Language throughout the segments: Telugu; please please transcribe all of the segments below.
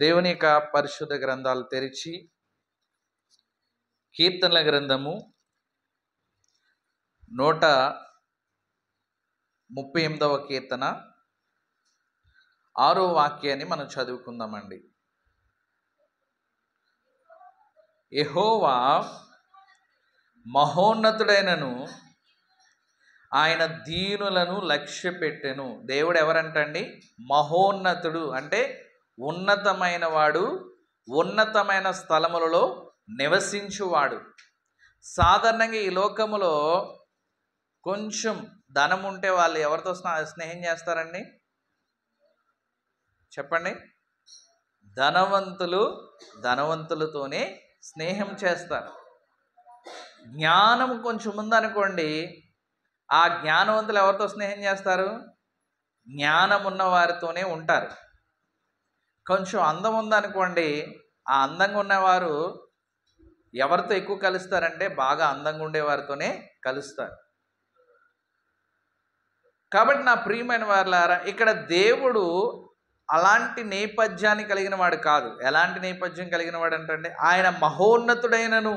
దేవుని యొక్క పరిశుద్ధ గ్రంథాలు తెరిచి కీర్తనల గ్రంథము 138వ కీర్తన 6వ వాక్యాన్ని మనం చదువుకుందామండి. యెహోవా మహోన్నతుడైనను ఆయన దీనులను లక్ష్యపెట్టెను. దేవుడు ఎవరంటండి? మహోన్నతుడు అంటే ఉన్నతమైన వాడు, ఉన్నతమైన స్థలములలో నివసించువాడు. సాధారణంగా ఈ లోకములో కొంచెం ధనం ఉంటే వాళ్ళు ఎవరితో స్నేహం చేస్తారండి? చెప్పండి. ధనవంతులతోనే స్నేహం చేస్తారు. జ్ఞానం కొంచెం ఉందనుకోండి, ఆ జ్ఞానవంతులు ఎవరితో స్నేహం చేస్తారు? జ్ఞానం ఉన్న వారితోనే ఉంటారు. కొంచెం అందం ఉందనుకోండి, ఆ అందంగా ఉన్నవారు ఎవరితో ఎక్కువ కలుస్తారంటే బాగా అందంగా ఉండేవారితోనే కలుస్తారు. కాబట్టి నా ప్రియమైన వారులారా, ఇక్కడ దేవుడు అలాంటి నేపథ్యాన్ని కలిగిన వాడు కాదు. ఎలాంటి నేపథ్యం కలిగిన వాడు అంటే ఆయన మహోన్నతుడైనను,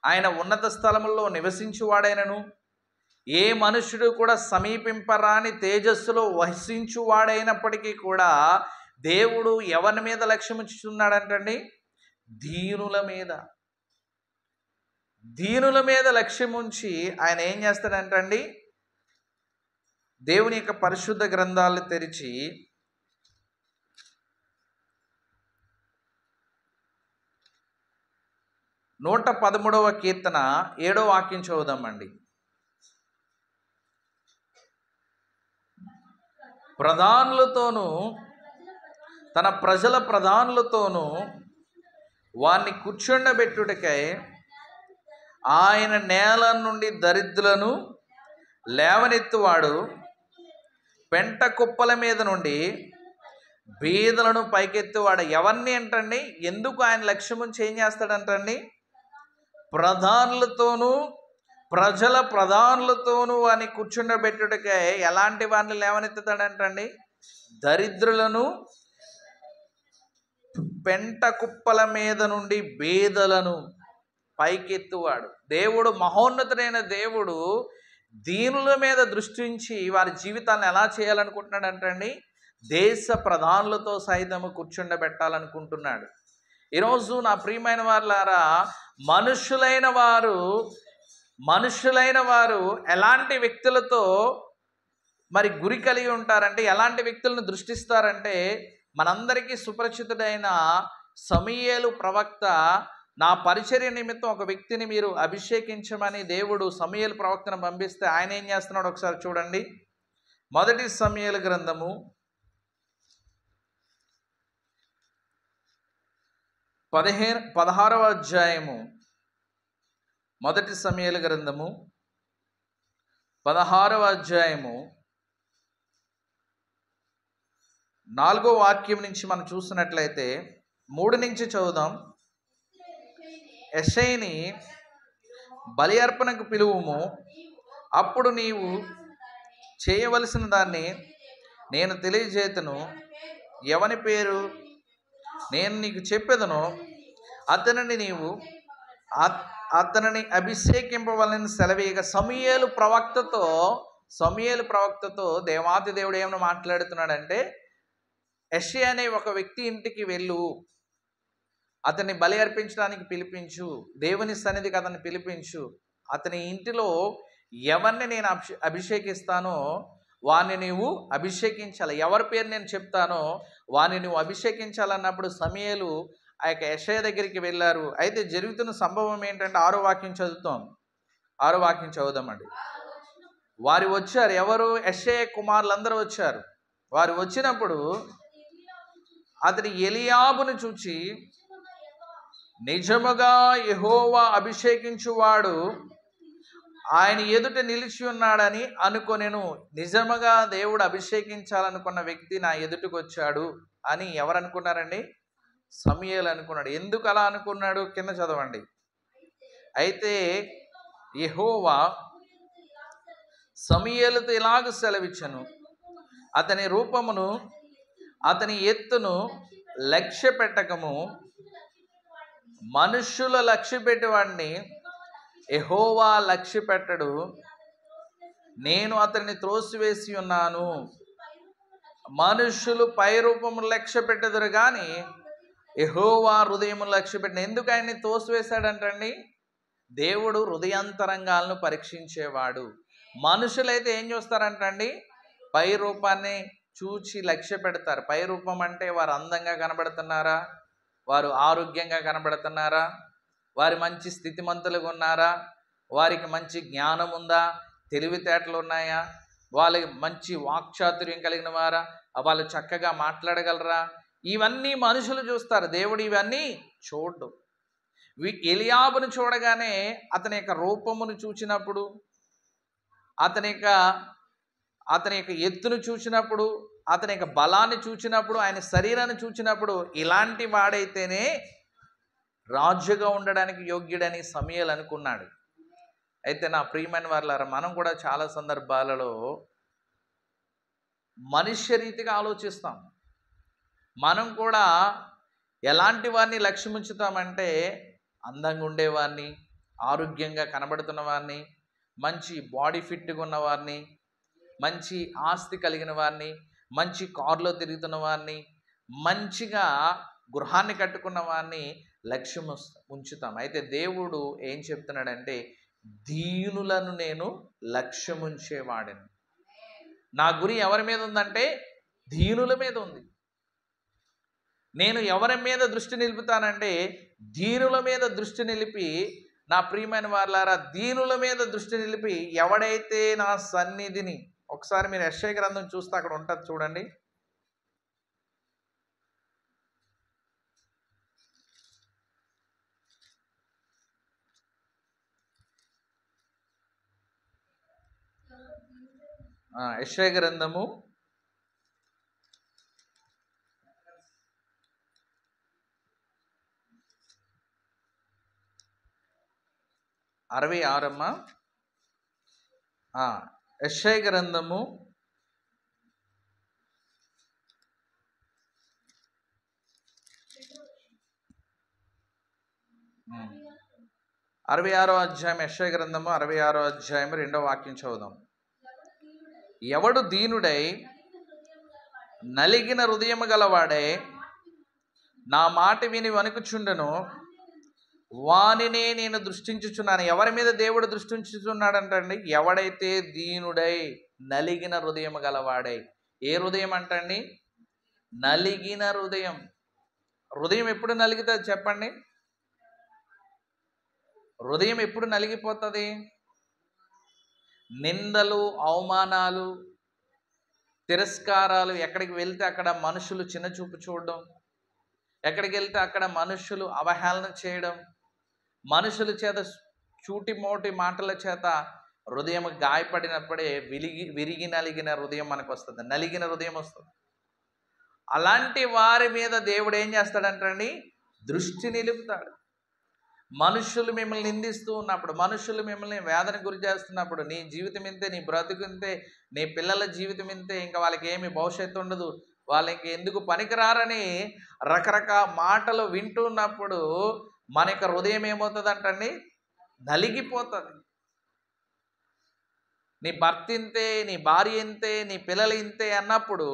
ఆయన ఉన్నత స్థలముల్లో నివసించువాడైనను, ఏ మనుషుడు కూడా సమీపింపరాని తేజస్సులో వసించువాడైనప్పటికీ కూడా దేవుడు ఎవరి మీద లక్ష్యం ఉంచుతున్నాడంటండి? దీనుల మీద లక్ష్యం ఉంచి ఆయన ఏం చేస్తాడంటండి? దేవుని యొక్క పరిశుద్ధ గ్రంథాలను తెరిచి 113వ కీర్తన 7వ వాక్యం చదువుదామండి. ప్రధానులతోనూ తన ప్రజల ప్రధానులతోనూ వారిని కూర్చుండబెట్టుటకై ఆయన నేల నుండి దరిద్రులను లేవనెత్తువాడు, పెంట కుప్పల మీద నుండి బీదలను పైకెత్తువాడు. ఎవరిని అంటండి? ఎందుకు ఆయన లక్ష్యం ఉంచి ఏం చేస్తాడంటండి? ప్రధానులతోనూ ప్రజల ప్రధానులతోనూ వారిని కూర్చుండబెట్టుటకై ఎలాంటి వారిని లేవనెత్తుతాడంటండి? దరిద్రులను, పెంట కుప్పల మీద నుండి బీదలను పైకెత్తువాడు. దేవుడు మహోన్నతుడైన దేవుడు దీనుల మీద దృష్టించి వారి జీవితాలను ఎలా చేయాలనుకుంటున్నాడంటండి? దేశ ప్రధానులతో సైతము కూర్చుండబెట్టాలనుకుంటున్నాడు. ఈరోజు నా ప్రియమైన వారులారా, మనుషులైన వారు ఎలాంటి వ్యక్తులతో మరి గురి కలిగి ఉంటారంటే, ఎలాంటి వ్యక్తులను దృష్టిస్తారంటే, మనందరికీ సుపరిచితుడైన సమూయేలు ప్రవక్త, నా పరిచర్య నిమిత్తం ఒక వ్యక్తిని మీరు అభిషేకించమని దేవుడు సమూయేలు ప్రవక్తను పంపిస్తే ఆయన ఏం చేస్తున్నాడు ఒకసారి చూడండి. 1 సమూయేలు గ్రంథము 16వ అధ్యాయము. 1 సమూయేలు గ్రంథము 16వ అధ్యాయము 4వ వాక్యం నుంచి మనం చూసినట్లయితే 3 నుంచి చదువుదాం. యెషయిని బలి అర్పణకు పిలువుము, అప్పుడు నీవు చేయవలసిన దాన్ని నేను తెలియజేతును. ఎవని పేరు నేను నీకు చెప్పెదనో అతనిని అభిషేకింపవలని సెలవీయగా సమూయేలు ప్రవక్తతో దేవాది దేవుడు ఏమైనా మాట్లాడుతున్నాడంటే, యెషయా అనే ఒక వ్యక్తి ఇంటికి వెళ్ళు, అతన్ని బలి అర్పించడానికి పిలిపించు, దేవుని సన్నిధికి అతన్ని పిలిపించు, అతని ఇంటిలో ఎవరిని నేను అభిషేకిస్తానో వారిని నీవు అభిషేకించాలి, ఎవరి పేరు నేను చెప్తానో వారిని నువ్వు అభిషేకించాలన్నప్పుడు సమూయేలు ఆ యొక్క యెషయా దగ్గరికి వెళ్ళారు. అయితే జరుగుతున్న సంభవం ఏంటంటే 6వ వాక్యం చదువుదామండి. వారు వచ్చారు. ఎవరు? యెషయా కుమారులందరూ వచ్చారు. వారు వచ్చినప్పుడు అతడు ఎలీయాబును చూచి, నిజముగా యెహోవా అభిషేకించువాడు ఆయన ఎదుట నిలిచి ఉన్నాడని అనుకొనెను. నిజముగా దేవుడు అభిషేకించాలనుకున్న వ్యక్తి నా ఎదుటకు వచ్చాడు అని ఎవరు అనుకున్నారండి? సమూయేలు అనుకున్నాడు. ఎందుకు అలా అనుకున్నాడు? కింద చదవండి. అయితే యెహోవా సమూయేలుతో ఇలాగ సెలవిచ్చెను, అతని రూపమును అతని ఎత్తును లక్ష్య పెట్టకము. మనుష్యుల లక్ష్య పెట్టేవాడిని యెహోవా లక్ష్య పెట్టడు. నేను అతన్ని త్రోసివేసి ఉన్నాను. మనుష్యులు పై రూపము లక్ష్య పెట్టెదరు కానీ యెహోవా హృదయము లక్ష్య పెట్టిన. ఎందుకు ఆయన్ని తోసివేశాడంటండి? దేవుడు హృదయాంతరంగాలను పరీక్షించేవాడు. మనుషులైతే ఏం చూస్తారంటండి? పై రూపాన్ని చూచి లక్ష్య పెడతారు. పై రూపం అంటే వారు అందంగా కనబడుతున్నారా, వారు ఆరోగ్యంగా కనబడుతున్నారా, వారి మంచి స్థితిమంతులుగా ఉన్నారా, వారికి మంచి జ్ఞానం ఉందా, తెలివితేటలు ఉన్నాయా, వాళ్ళకి మంచి వాక్చాతుర్యం కలిగిన వారా, వాళ్ళు చక్కగా మాట్లాడగలరా, ఇవన్నీ మనుషులు చూస్తారు. దేవుడు ఇవన్నీ చూడ్డు. ఎలియాబును చూడగానే అతని యొక్క రూపమును చూచినప్పుడు, అతని యొక్క ఎత్తును చూచినప్పుడు, అతని యొక్క బలాన్ని చూచినప్పుడు, ఆయన శరీరాన్ని చూచినప్పుడు ఇలాంటి వాడైతేనే రాజుగా ఉండడానికి యోగ్యుడని సమూయేలు అనుకున్నాడు. అయితే నా ప్రియమైన వారలారా, మనం కూడా చాలా సందర్భాలలో మనుష్య రీతిగా ఆలోచిస్తాం. మనం కూడా ఎలాంటి వారిని లక్ష్యం ఉంచుతామంటే అందంగా ఉండేవారిని, ఆరోగ్యంగా కనబడుతున్న వారిని, మంచి బాడీ ఫిట్గా ఉన్నవారిని, మంచి ఆస్తి కలిగిన వారిని, మంచి కారులో తిరుగుతున్న వారిని, మంచిగా గృహాన్ని కట్టుకున్న వారిని లక్ష్యం ఉంచుతాం. అయితే దేవుడు ఏం చెప్తున్నాడంటే దీనులను నేను లక్ష్యం ఉంచేవాడని. నా గురి ఎవరి మీద ఉందంటే దీనుల మీద ఉంది. నేను ఎవరి మీద దృష్టి నిలుపుతానంటే దీనుల మీద దృష్టి నిలిపి, నా ప్రియమైన వారలారా, దీనుల మీద దృష్టి నిలిపి ఎవడైతే నా సన్నిధిని, ఒకసారి మీరు యెషయా గ్రంథం చూస్తే అక్కడ ఉంటుంది చూడండి. యెషయా గ్రంథము 66 యెషయా గ్రంథము 66వ అధ్యాయం, యెషయా గ్రంథము 66వ అధ్యాయం 2వ వాక్యం చదువుదాం. ఎవడు దీనుడై నలిగిన హృదయము గలవాడై నా మాట విని వణుకుచుండెను, వానినే నేను దృష్టించుచున్నాను. ఎవరి మీద దేవుడు దృష్టించుచున్నాడంటండి? ఎవడైతే దీనుడై నలిగిన హృదయము గలవాడై. ఏ హృదయం అంటండి? నలిగిన హృదయం. హృదయం ఎప్పుడు నలిగుతుంది చెప్పండి? హృదయం ఎప్పుడు నలిగిపోతుంది? నిందలు, అవమానాలు, తిరస్కారాలు, ఎక్కడికి వెళ్తే అక్కడ మనుషులు చిన్నచూపు చూడడం, ఎక్కడికి వెళ్తే అక్కడ మనుషులు అవహేళన చేయడం, మనుషుల చేత చూటిమోటి మాటల చేత హృదయం గాయపడినప్పుడే విరిగి నలిగిన హృదయం మనకు వస్తుంది, నలిగిన హృదయం వస్తుంది. అలాంటి వారి మీద దేవుడు ఏం చేస్తాడంటండి? దృష్టి నిలుపుతాడు. మనుషులు మిమ్మల్ని నిందిస్తూ ఉన్నప్పుడు, మనుషులు మిమ్మల్ని వేదన గురి చేస్తున్నప్పుడు, నీ జీవితం ఇంతే, నీ బ్రతుకు ఇంతే, నీ పిల్లల జీవితం ఇంతే, ఇంకా వాళ్ళకి ఏమి భవిష్యత్తు ఉండదు, వాళ్ళకి ఎందుకు పనికిరారని రకరకాల మాటలు వింటున్నప్పుడు మన యొక్క హృదయం ఏమవుతుంది అంటండి? నలిగిపోతుంది. నీ భర్త ఇంతే, నీ భార్య ఇంతే, నీ పిల్లలు ఇంతే అన్నప్పుడు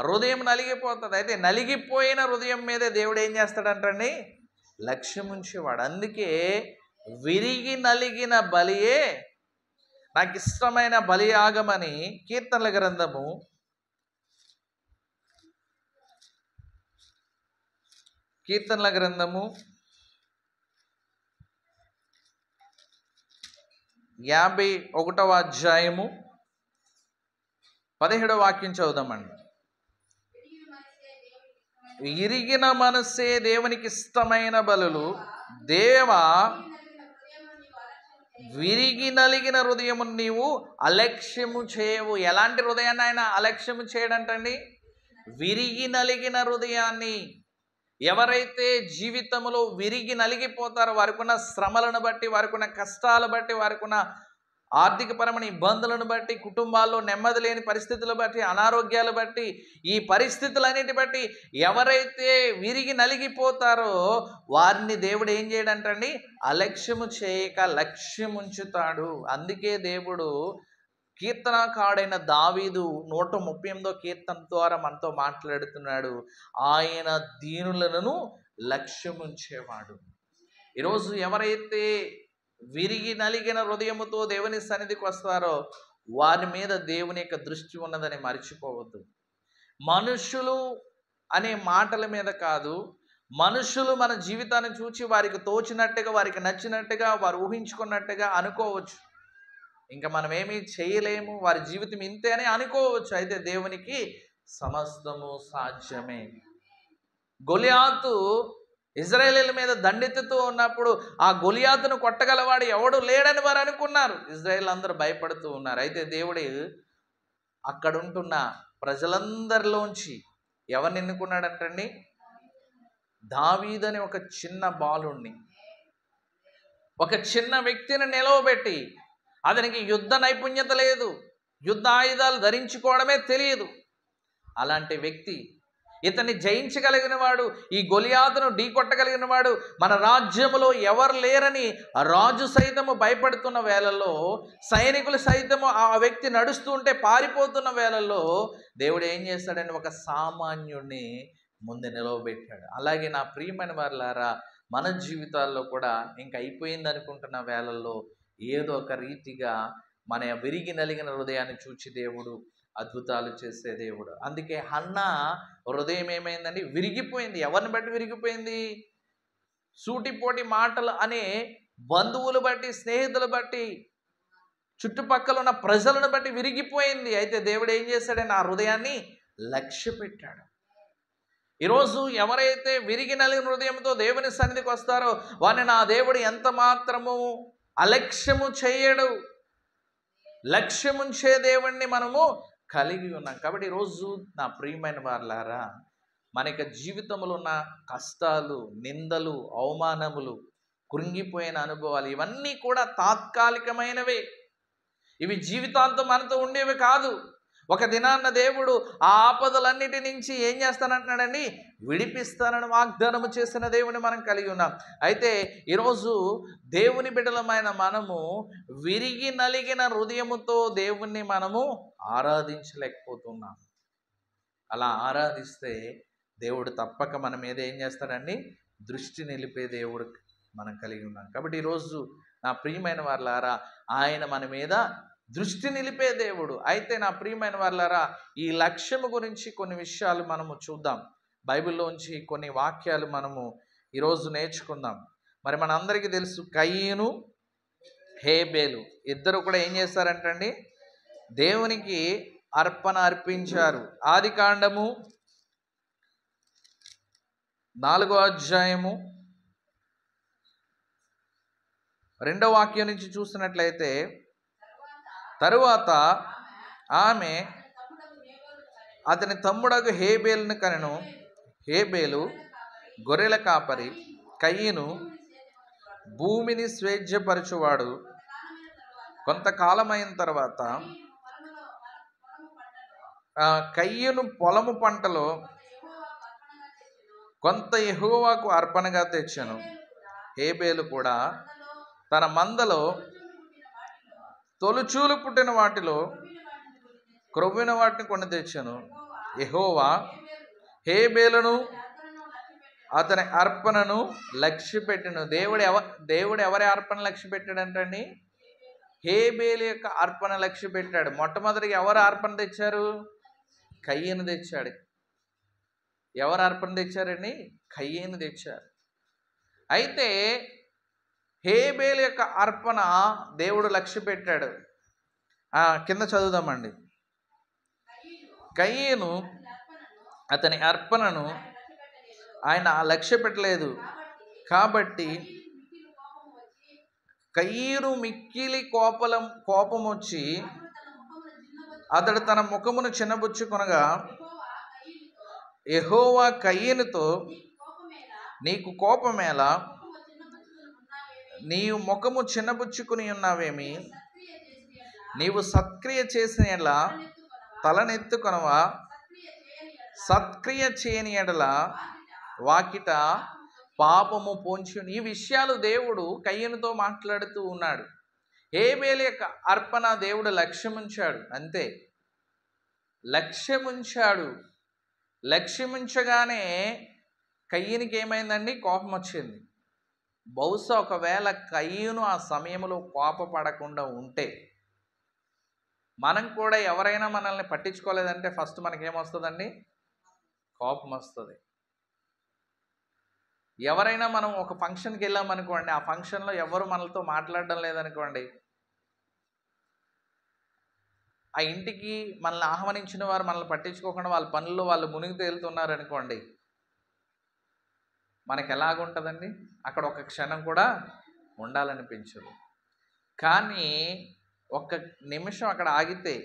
హృదయం నలిగిపోతుంది. అయితే నలిగిపోయిన హృదయం మీదే దేవుడు ఏం చేస్తాడంటండి? లక్ష్యం ఉంచేవాడు. అందుకే విరిగి నలిగిన బలియే నాకు ఇష్టమైన బలియాగమని కీర్తనల గ్రంథము 51వ అధ్యాయము 17వ వాక్యం చదువుదామండి. ఇరిగిన మనస్సే దేవునికి ఇష్టమైన బలులు, దేవా విరిగి నలిగిన హృదయము నీవు అలక్ష్యము చేయవు. ఎలాంటి హృదయాన్ని ఆయన అలక్ష్యము చేయడంటండి? విరిగి నలిగిన హృదయాన్ని. ఎవరైతే జీవితంలో విరిగి నలిగిపోతారో, వారికున్న శ్రమలను బట్టి, వారికున్న కష్టాలు బట్టి, వారికున్న ఆర్థికపరమైన ఇబ్బందులను బట్టి, కుటుంబాల్లో నెమ్మది లేని పరిస్థితులు బట్టి, అనారోగ్యాలు బట్టి, ఈ పరిస్థితులన్నిటి బట్టి ఎవరైతే విరిగి నలిగిపోతారో వారిని దేవుడు ఏం చేయడంటండి, అలక్ష్యము చేయక లక్ష్యం ఉంచుతాడు. అందుకే దేవుడు కీర్తనకారుడైన దావీదు 138వ కీర్తన ద్వారా మనతో మాట్లాడుతున్నాడు. ఆయన దీనులను లక్ష్యం ఉంచేవాడు. ఈరోజు ఎవరైతే విరిగి నలిగిన హృదయముతో దేవుని సన్నిధికి వస్తారో వారి మీద దేవుని యొక్క దృష్టి ఉన్నదని మర్చిపోవద్దు. మనుషులు అనే మాటల మీద కాదు, మనుషులు మన జీవితాన్ని చూచి వారికి తోచినట్టుగా, వారికి నచ్చినట్టుగా, వారు ఊహించుకున్నట్టుగా అనుకోవచ్చు. ఇంకా మనం ఏమీ చేయలేము, వారి జీవితం ఇంతే అని అనుకోవచ్చు. అయితే దేవునికి సమస్తము సాధ్యమే. గొలియాతు ఇజ్రాయేలీల మీద దండెత్తుతూ ఉన్నప్పుడు ఆ గొలియాతును కొట్టగలవాడు ఎవడు లేడని వారు అనుకున్నారు. ఇజ్రాయేల్ అందరూ భయపడుతూ ఉన్నారు. అయితే దేవుడు అక్కడుంటున్న ప్రజలందరిలోంచి ఎవరిని ఎన్నుకున్నాడంటండి, దావీదని ఒక చిన్న బాలుణ్ణి, ఒక చిన్న వ్యక్తిని నిలవబెట్టి, అతనికి యుద్ధ నైపుణ్యత లేదు, యుద్ధ ఆయుధాలు ధరించుకోవడమే తెలియదు. అలాంటి వ్యక్తి, ఇతన్ని జయించగలిగిన వాడు, ఈ గొలియాతును ఢీకొట్టగలిగిన వాడు మన రాజ్యములో ఎవరు లేరని రాజు సైతము భయపడుతున్న వేళల్లో, సైనికులు సైతము ఆ వ్యక్తి నడుస్తూ ఉంటే పారిపోతున్న వేళల్లో దేవుడు ఏం చేస్తాడని ఒక సామాన్యుడిని ముందు నిలవబెట్టాడు. అలాగే నా ప్రియమైన వారులారా, మన జీవితాల్లో కూడా ఇంక అయిపోయింది అనుకుంటున్న వేళల్లో ఏదో ఒక రీతిగా మన విరిగి నలిగిన హృదయాన్ని చూచి దేవుడు అద్భుతాలు చేసే దేవుడు. అందుకే హన్నా హృదయం ఏమైందండి, విరిగిపోయింది. ఎవరిని బట్టి విరిగిపోయింది? సూటిపోటి మాటలు అనే బంధువులు బట్టి, స్నేహితులు బట్టి, చుట్టుపక్కల ఉన్న ప్రజలను బట్టి విరిగిపోయింది. అయితే దేవుడు ఏం చేశాడని ఆ హృదయాన్ని లక్ష్య పెట్టాడు. ఈరోజు ఎవరైతే విరిగి నలిగిన హృదయంతో దేవుని సన్నిధికి వస్తారో వారిని నా దేవుడు ఎంత మాత్రము అలక్ష్యము చేయడు. లక్ష్యముంచే దేవుణ్ణి మనము కలిగి ఉన్నాం. కాబట్టి ఈరోజు నా ప్రియమైన వారులారా, మన యొక్క జీవితంలో ఉన్న కష్టాలు, నిందలు, అవమానములు, కృంగిపోయిన అనుభవాలు ఇవన్నీ కూడా తాత్కాలికమైనవే. ఇవి జీవితాంతం మనతో ఉండేవి కాదు. ఒక దినాన్న దేవుడు ఆ ఆపదలన్నిటి నుంచి ఏం చేస్తానంటున్నాడండి, విడిపిస్తానని వాగ్దానము చేసిన దేవుని మనం కలిగి ఉన్నాం. అయితే ఈరోజు దేవుని బిడ్డలమైన మనము విరిగి నలిగిన హృదయముతో దేవుణ్ణి మనము ఆరాధించలేకపోతున్నాం. అలా ఆరాధిస్తే దేవుడు తప్పక మన మీద ఏం చేస్తాడండి, దృష్టి నిలిపే దేవుడు మనం కలిగి ఉన్నాం. కాబట్టి ఈరోజు నా ప్రియమైన వారులారా, ఆయన మన మీద దృష్టి నిలిపే దేవుడు. అయితే నా ప్రియమైన వారులారా, ఈ లక్ష్యము గురించి కొన్ని విషయాలు మనము చూద్దాం. బైబిల్లోంచి కొన్ని వాక్యాలు మనము ఈరోజు నేర్చుకుందాం. మరి మన అందరికీ తెలుసు, కయీను, హేబేలు ఇద్దరు కూడా ఏం చేస్తారంటండి, దేవునికి అర్పణ అర్పించారు. ఆదికాండము 4వ అధ్యాయము 2వ వాక్యం నుంచి చూసినట్లయితే, తరువాత ఆమె అతని తమ్ముడగు హేబేలును కనెను. హేబేలు గొర్రెల కాపరి, కయీను భూమిని స్వేచ్ఛపరచువాడు. కొంతకాలమైన తర్వాత కయీను పొలము పంటలో కొంత యెహోవాకు అర్పణగా తెచ్చెను. హేబేలు కూడా తన మందలో తొలుచూలు పుట్టిన వాటిలో క్రొవ్విన వాటిని కొని తెచ్చెను. యెహోవా హేబేలును అతని అర్పణను లక్ష్య పెట్టెను. దేవుడు ఎవరి అర్పణ లక్ష్య పెట్టాడంటండి, హేబేలు యొక్క అర్పణ లక్ష్య పెట్టాడు. మొట్టమొదటిగా ఎవరు అర్పణ తెచ్చారు? కయీను తెచ్చాడు. ఎవరు అర్పణ తెచ్చారండి? కయీను తెచ్చారు. అయితే హేబేలు యొక్క అర్పణ దేవుడు లక్ష్య పెట్టాడు. కింద చదువుదామండి. కయీను అతని అర్పణను ఆయన లక్ష్య పెట్టలేదు. కాబట్టి కయీను మిక్కిలి కోపం వచ్చి అతడు తన ముఖమును చిన్నబుచ్చుకొనగా, యెహోవా కయీనుతో, నీకు కోపమేలా? నీవు ముఖము చిన్నబుచ్చుకుని ఉన్నావేమి? నీవు సత్క్రియ చేసిన ఎడల తలనెత్తుకొనవా, సత్క్రియ చేయని ఎడల వాకిట పాపము పొంచి. ఈ విషయాలు దేవుడు కయ్యనుతో మాట్లాడుతూ ఉన్నాడు. హేబేలు యొక్క అర్పణ దేవుడు లక్ష్యముంచాడు, అంతే. లక్ష్యముంచాడు. లక్ష్యముంచగానే కయ్యనికి ఏమైందండి? కోపం వచ్చింది. బహుశా ఒకవేళ కయ్యను ఆ సమయంలో కోపపడకుండా ఉంటే, మనం కూడా ఎవరైనా మనల్ని పట్టించుకోలేదంటే ఫస్ట్ మనకేమొస్తుందండి? కోపం వస్తుంది. ఎవరైనా మనం ఒక ఫంక్షన్కి వెళ్ళామనుకోండి, ఆ ఫంక్షన్లో ఎవరు మనలతో మాట్లాడడం లేదనుకోండి, ఆ ఇంటికి మనల్ని ఆహ్వానించిన వారు మనల్ని పట్టించుకోకుండా వాళ్ళ పనుల్లో వాళ్ళు మునిగి తేలుతున్నారు అనుకోండి, మనకు ఎలాగుంటుందండి? అక్కడ ఒక క్షణం కూడా ఉండాలనిపించదు. కానీ ఒక్క నిమిషం అక్కడ ఆగితే,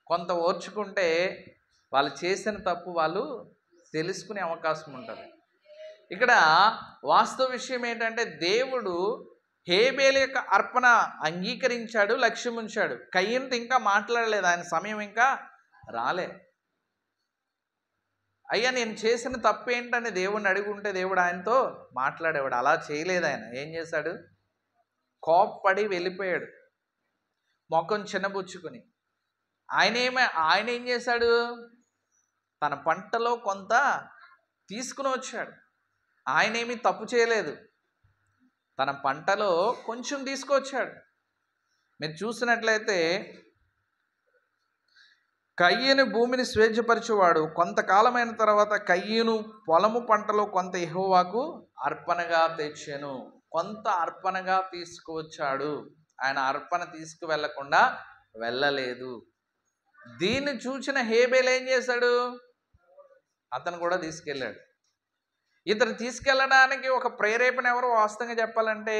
కొంత ఓర్చుకుంటే వాళ్ళు చేసిన తప్పు వాళ్ళు తెలుసుకునే అవకాశం ఉంటుంది. ఇక్కడ వాస్తవ విషయం ఏంటంటే, దేవుడు హేబేలు యొక్క అర్పణ అంగీకరించాడు, లక్ష్యం ఉంచాడు. కయ్యనుతో ఇంకా మాట్లాడలేదు, ఆయన సమయం ఇంకా రాలే. అయ్యా నేను చేసిన తప్పు ఏంటని దేవుడిని అడుగుంటే దేవుడు ఆయనతో మాట్లాడేవాడు. అలా చేయలేదు. ఆయన ఏం చేశాడు? కోప్పడి వెళ్ళిపోయాడు, మొఖం చిన్నబుచ్చుకుని. ఆయన ఏం చేశాడు? తన పంటలో కొంత తీసుకుని వచ్చాడు. ఆయన ఏమీ తప్పు చేయలేదు, తన పంటలో కొంచెం తీసుకొచ్చాడు. మీరు చూసినట్లయితే కయ్యను భూమిని స్వేచ్ఛపరచువాడు. కొంతకాలమైన తర్వాత కయ్యను పొలము పంటలో కొంత యెహోవాకు అర్పణగా తెచ్చెను. కొంత అర్పణగా తీసుకువచ్చాడు. ఆయన అర్పణ తీసుకువెళ్లకుండా వెళ్ళలేదు. దీన్ని చూసిన హేబేలు ఏం చేశాడు? అతను కూడా తీసుకెళ్ళాడు. ఇతను తీసుకెళ్ళడానికి ఒక ప్రేరేపణ ఎవరు? వాస్తవంగా చెప్పాలంటే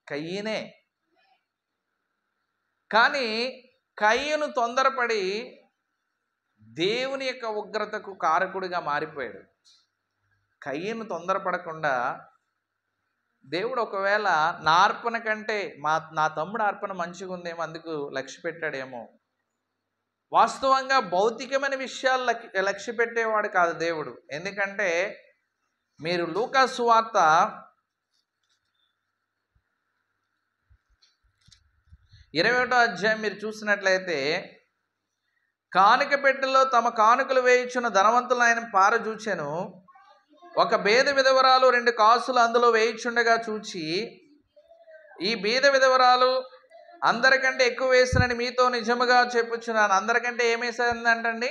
కయ్యనే. కానీ కయ్యను తొందరపడి దేవుని యొక్క ఉగ్రతకు కారకుడిగా మారిపోయాడు. కయ్యను తొందరపడకుండా దేవుడు ఒకవేళ నా అర్పణ కంటే నా తమ్ముడు అర్పణ మంచిగా ఉందేమో, అందుకు లక్ష్య పెట్టాడేమో. వాస్తవంగా భౌతికమైన విషయాలు లక్ష్య పెట్టేవాడు కాదు దేవుడు. ఎందుకంటే మీరు లూకా సువార్త 21వ అధ్యాయం మీరు చూసినట్లయితే, కానుక పెట్టెలో తమ కానుకలు వేయించున్న ధనవంతులను ఆయన పారజూచెను. ఒక బీద విధవరాలు 2 కాసులు అందులో వేయించుండగా చూచి, ఈ బీద విధవరాలు అందరికంటే ఎక్కువ వేసినని మీతో నిజముగా చెప్పుచున్నాను. అందరికంటే ఏమేసిందంటండి?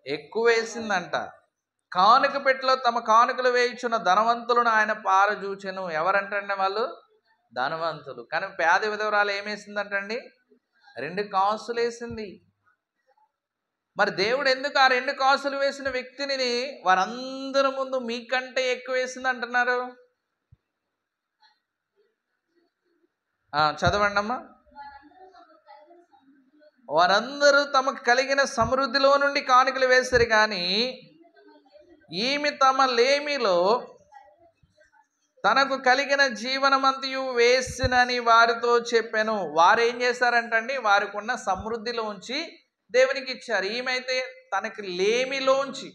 ఎక్కువ వేసిందంట. కానుక పెట్టెలో తమ కానుకలు వేయించున్న ధనవంతులను ఆయన పారజూచెను. ఎవరంటండి? వాళ్ళు ధనవంతులు. కానీ పేద విధవరాలు ఏమేసిందంటండి? 2 కాసులు వేసింది. మరి దేవుడు ఎందుకు ఆ 2 కాసులు వేసిన వ్యక్తిని వారందరి ముందు మీకంటే ఎక్కువ వేసింది అంటున్నారు? చదవండి అమ్మా. వారందరూ తమకు కలిగిన సమృద్ధిలో నుండి కానుకలు వేశారు, కానీ ఈమె తమ లేమిలో తనకు కలిగిన జీవనమంతయు వేసినని వారితో చెప్పాను. వారు ఏం చేశారంటండి? వారికి ఉన్న సమృద్ధిలోంచి దేవునికి ఇచ్చారు. ఈమెయితే తనకి లేమిలోంచి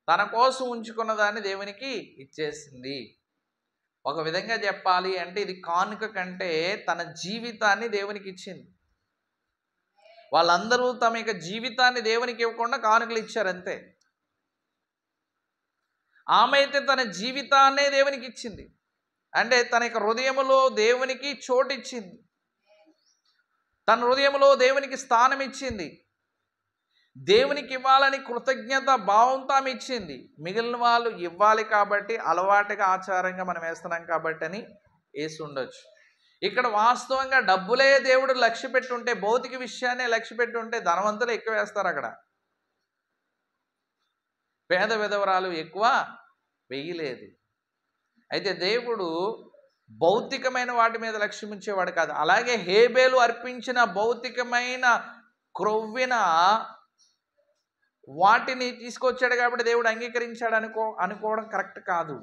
తన కోసం ఉంచుకున్న దాన్ని దేవునికి ఇచ్చేసింది. ఒక విధంగా చెప్పాలి అంటే ఇది కానుక కంటే తన జీవితాన్ని దేవునికి ఇచ్చింది. వాళ్ళందరూ తమ యొక్క జీవితాన్ని దేవునికి ఇవ్వకుండా కానుకలు ఇచ్చారు, అంతే. ఆమె అయితే తన జీవితాన్నే దేవునికి ఇచ్చింది. అంటే తన యొక్క హృదయములో దేవునికి చోటు ఇచ్చింది, తన హృదయంలో దేవునికి స్థానం ఇచ్చింది, దేవునికి ఇవ్వాలని కృతజ్ఞత భావంతో ఆమె ఇచ్చింది. మిగిలిన వాళ్ళు ఇవ్వాలి కాబట్టి, అలవాటుగా ఆచారంగా మనం వేస్తున్నాం కాబట్టి అని వేసి ఉండొచ్చు. ఇక్కడ వాస్తవంగా డబ్బులే దేవుడు లక్ష్య పెట్టుంటే, భౌతిక విషయాన్ని లక్ష్య పెట్టుంటే ధనవంతులు ఎక్కువ వేస్తారు, అక్కడ పేద విధవరాలు ఎక్కువ వేయలేదు. అయితే దేవుడు భౌతికమైన వాటి మీద లక్ష్యం ఉంచేవాడు కాదు. అలాగే హేబేలు అర్పించిన భౌతికమైన క్రొవ్విన వాటిని తీసుకొచ్చాడు కాబట్టి దేవుడు అంగీకరించాడు అనుకోవడం కరెక్ట్ కాదు.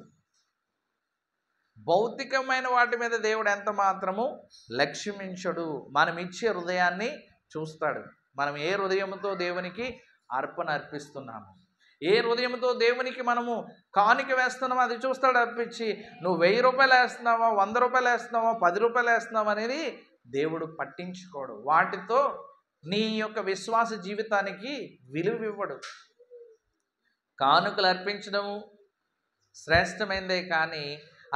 భౌతికమైన వాటి మీద దేవుడు ఎంత మాత్రము లక్ష్యమించడు. మనం ఇచ్చే హృదయాన్ని చూస్తాడు. మనం ఏ హృదయంతో దేవునికి అర్పణ అర్పిస్తున్నాము, ఏ హృదయంతో దేవునికి మనము కానుక వేస్తున్నామో అది చూస్తాడు అర్పించి. నువ్వు 1000 రూపాయలు వేస్తున్నావా, 100 రూపాయలు వేస్తున్నావా, 10 రూపాయలు వేస్తున్నావా అనేది దేవుడు పట్టించుకోడు. వాటితో నీ యొక్క విశ్వాస జీవితానికి విలువ ఇవ్వడు. కానుకలు అర్పించడము శ్రేష్టమైందే, కానీ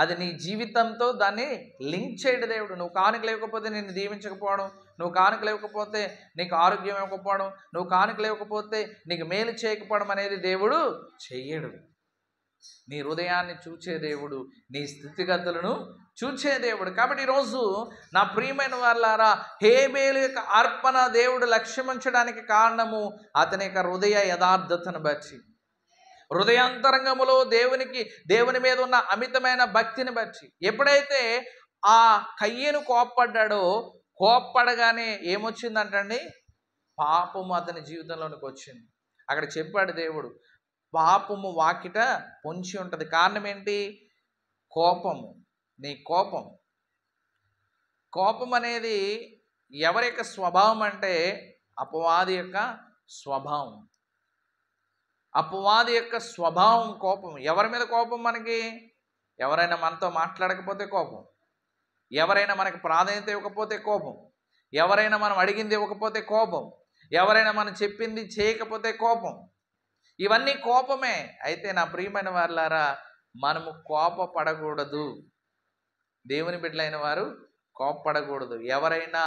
అది నీ జీవితంతో దాన్ని లింక్ చేయడు దేవుడు. నువ్వు కానుక లేకపోతే నిన్ను దీవించకపోవడం, నువ్వు కానుక లేకపోతే నీకు ఆరోగ్యం ఇవ్వకపోవడం, నువ్వు కానుక లేకపోతే నీకు మేలు చేయకపోవడం అనేది దేవుడు చెయ్యడు. నీ హృదయాన్ని చూచే దేవుడు, నీ స్థితిగతులను చూచే దేవుడు. కాబట్టి ఈరోజు నా ప్రియమైన వాళ్ళారా, హేబేలు యొక్క అర్పణ దేవుడు లక్ష్యమించడానికి కారణము అతని యొక్క హృదయ యథార్థతను బట్టి, హృదయాంతరంగములో దేవుని మీద ఉన్న అమితమైన భక్తిని బట్టి. ఎప్పుడైతే ఆ కయ్యను కోప్పడ్డాడో, కోప్పడగానే ఏమొచ్చిందంటండి, పాపము అతని జీవితంలోనికి వచ్చింది. అక్కడ చెప్పాడు దేవుడు, పాపము వాకిట పొంచి ఉంటుంది. కారణం ఏంటి? కోపము. నీ కోపం అనేది ఎవరి యొక్క స్వభావం అంటే అపవాది యొక్క స్వభావం. అపవాది యొక్క స్వభావం కోపం. ఎవరి మీద కోపం మనకి? ఎవరైనా మనతో మాట్లాడకపోతే కోపం, ఎవరైనా మనకి ప్రాధాన్యత ఇవ్వకపోతే కోపం, ఎవరైనా మనం అడిగింది ఇవ్వకపోతే కోపం, ఎవరైనా మనం చెప్పింది చేయకపోతే కోపం. ఇవన్నీ కోపమే. అయితే నా ప్రియమైన వారులారా, మనము కోపపడకూడదు. దేవుని బిడ్డలైన వారు కోపపడకూడదు. ఎవరైనా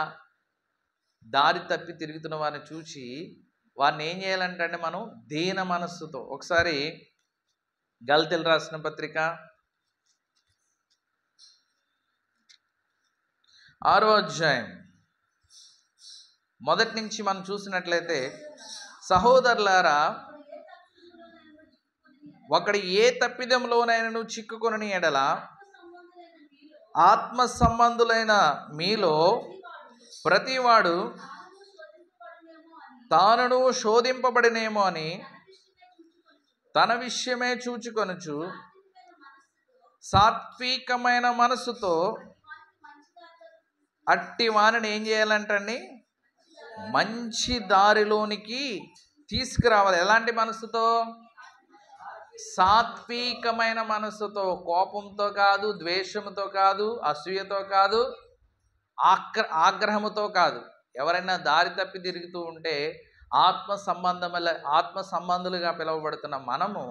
దారి తప్పి తిరుగుతున్న వారిని చూసి వారిని ఏం చేయాలంటే మనం దీన మనస్సుతో, ఒకసారి గల్తీలు రాసిన పత్రిక 6వ అధ్యాయం మొదటి నుంచి మనం చూసినట్లయితే, సహోదరులారా, ఒకడు ఏ తప్పిదంలోనైనా చిక్కుకొనని ఎడల ఆత్మ సంబంధులైన మీలో ప్రతివాడు తానును శోధింపబడినేమో అని తన విషయమే చూచుకొనుచు సాత్వికమైన మనసుతో అట్టి వానిని ఏం చేయాలంటండి, మంచి దారిలోనికి తీసుకురావాలి. ఎలాంటి మనసుతో? సాత్వికమైన మనసుతో. కోపంతో కాదు, ద్వేషంతో కాదు, అసూయతో కాదు, ఆగ్రహముతో కాదు. ఎవరైనా దారి తప్పి తిరుగుతూ ఉంటే ఆత్మ సంబంధులుగా పిలువబడుతున్న మనము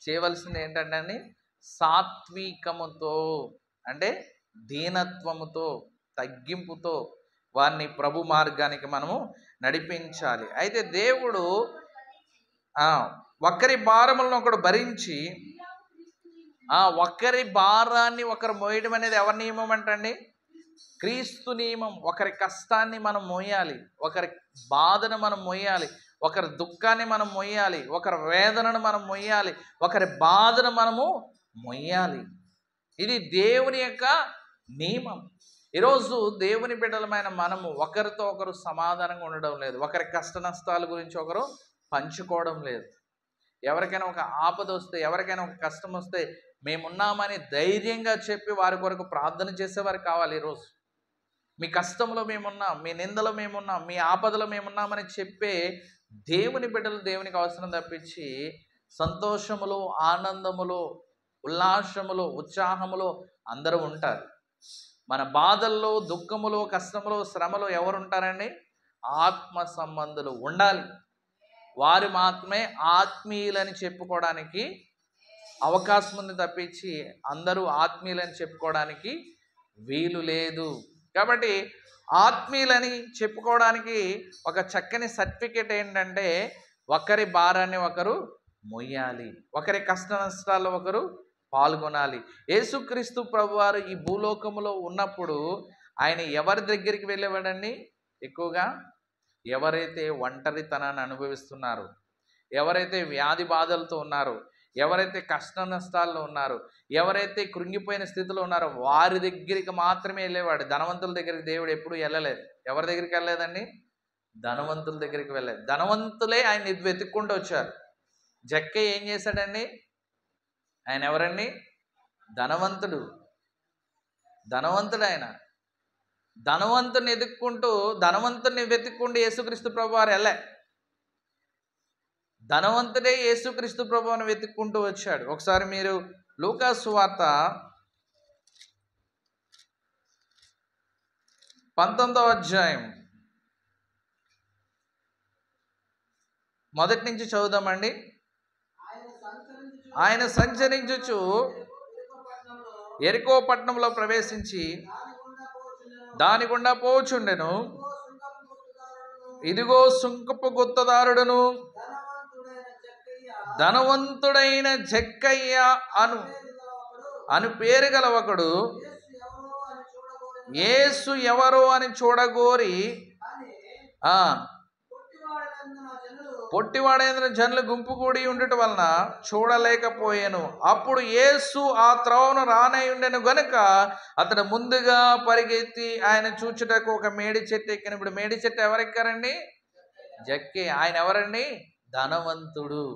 చేయవలసింది ఏంటంటే సాత్వికముతో, అంటే దీనత్వముతో, తగ్గింపుతో వారిని ప్రభు మార్గానికి మనము నడిపించాలి. అయితే దేవుడు ఒకరి భారములను ఒకడు భరించి, ఒకరి భారాన్ని ఒకరు మోయడం అనేది ఎవరి నియమం అంటండి? క్రీస్తు నియమం. ఒకరి కష్టాన్ని మనం మోయాలి, ఒకరి బాధను మనం మోయాలి, ఒకరి దుఃఖాన్ని మనం మోయాలి, ఒకరి వేదనను మనం మోయాలి, ఒకరి బాధను మనము మోయాలి. ఇది దేవుని యొక్క నియమం. ఈరోజు దేవుని బిడ్డలమైన మనము ఒకరితో ఒకరు సమాధానంగా ఉండడం లేదు, ఒకరి కష్ట నష్టాల గురించి ఒకరు పంచుకోవడం లేదు. ఎవరికైనా ఒక ఆపద వస్తే, ఎవరికైనా ఒక కష్టం వస్తే మేమున్నామని ధైర్యంగా చెప్పి వారి కొరకు ప్రార్థన చేసేవారు కావాలి. ఈరోజు మీ కష్టంలో మేమున్నాం, మీ నిందలో మేమున్నాం, మీ ఆపదలో మేమున్నామని చెప్పే దేవుని బిడ్డలు దేవునికి అవసరం తప్పించి సంతోషములో, ఆనందములో, ఉల్లాసములో, ఉత్సాహములో అందరూ ఉంటారు. మన బాధల్లో, దుఃఖములో, కష్టములో, శ్రమలో ఎవరు ఉంటారండి? ఆత్మ సంబంధులు ఉండాలి. వారు మాత్రమే ఆత్మీయులని చెప్పుకోవడానికి అవకాశం ఉంది తప్పించి అందరూ ఆత్మీయులని చెప్పుకోవడానికి వీలు లేదు. కాబట్టి ఆత్మీయులని చెప్పుకోవడానికి ఒక చక్కని సర్టిఫికేట్ ఏంటంటే ఒకరి భారాన్ని ఒకరు మొయ్యాలి, ఒకరి కష్ట నష్టాల్లో ఒకరు పాల్గొనాలి. యేసుక్రీస్తు ప్రభువారు ఈ భూలోకములో ఉన్నప్పుడు ఆయన ఎవరి దగ్గరికి వెళ్ళేవాడండి? ఎక్కువగా ఎవరైతే ఒంటరితనాన్ని అనుభవిస్తున్నారో, ఎవరైతే వ్యాధి బాధలతో ఉన్నారో, ఎవరైతే కష్ట నష్టాల్లో ఉన్నారో, ఎవరైతే కృంగిపోయిన స్థితిలో ఉన్నారో వారి దగ్గరికి మాత్రమే వెళ్ళేవాడు. ధనవంతుల దగ్గరికి దేవుడు ఎప్పుడూ వెళ్ళలేదు. ఎవరి దగ్గరికి వెళ్ళలేదండి? ధనవంతుల దగ్గరికి వెళ్ళలేదు. ధనవంతులే ఆయన వెతుక్కుంటూ వచ్చారు. జక్కయ్య ఏం చేశాడండి? ఆయన ఎవరండి? ధనవంతుడు. ధనవంతుడైన ధనవంతుని ధనవంతుని వెతుక్కుంటూ యేసుక్రీస్తు ప్రభువారు వెళ్ళే. ధనవంతుడే యేసుక్రీస్తు ప్రభువుని వెతుక్కుంటూ వచ్చాడు. ఒకసారి మీరు లూకా సువార్త 19వ అధ్యాయం మొదటి నుంచి చదువుదామండి. ఆయన సంచరించుచు యెరికో పట్టణంలో ప్రవేశించి దాని గుండా పోచుండెను. ఇదిగో సుంకపు గుత్తదారుడును ధనవంతుడైన జక్కయ్య అను పేరు గల ఒకడు యేసు ఎవరో అని చూడగోరి పొట్టివాడైన జనులు గుంపు కూడి ఉండటం వలన చూడలేకపోయాను. అప్పుడు యేసు ఆ త్రోవను రానై ఉండెను గనుక అతను ముందుగా పరిగెత్తి ఆయన చూచుటకు ఒక మేడి చెట్టు ఎక్కిన. ఇప్పుడు మేడి చెట్టు ఎవరెక్కారండి? జక్కే. ఆయన ఎవరండి? ధనవంతుడు.